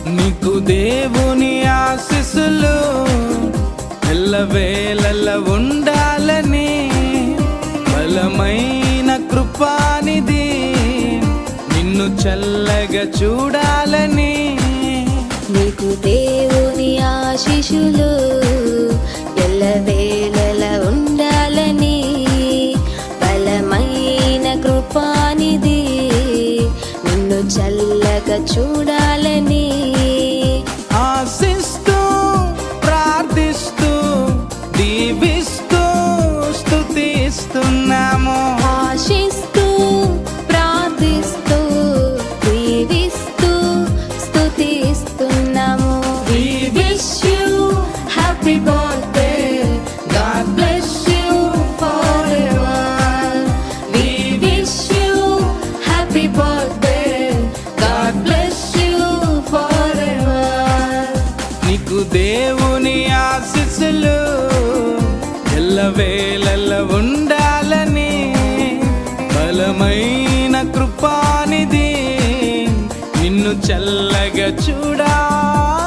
నీకు దేవుని ఆశీస్సులు ఎల్లవేళల ఉండాలని, బలమైన కృపానిధి నిన్ను చల్లగా చూడాలని. నీకు దేవుని ఆశీస్సులు ఎల్లవేళల ఉండాలని, బలమైన కృపానిధి నిన్ను చల్లగా చూడాలని. ఆశిస్తూ ప్రార్థిస్తూ దీవిస్తూ స్తుతిస్తున్నాము. ఆశిస్తూ ప్రార్థిస్తూ దీవిస్తూ స్తుతిస్తున్నాము. We wish you happy birthday. God bless you forever. We wish you happy birthday. God bless you forever. నీకు దేవుని ఆశీస్సులు ఎల్లవేళల ఉండాలని, బలమైన కృపానిధి నిన్ను చల్లగా చూడాలని.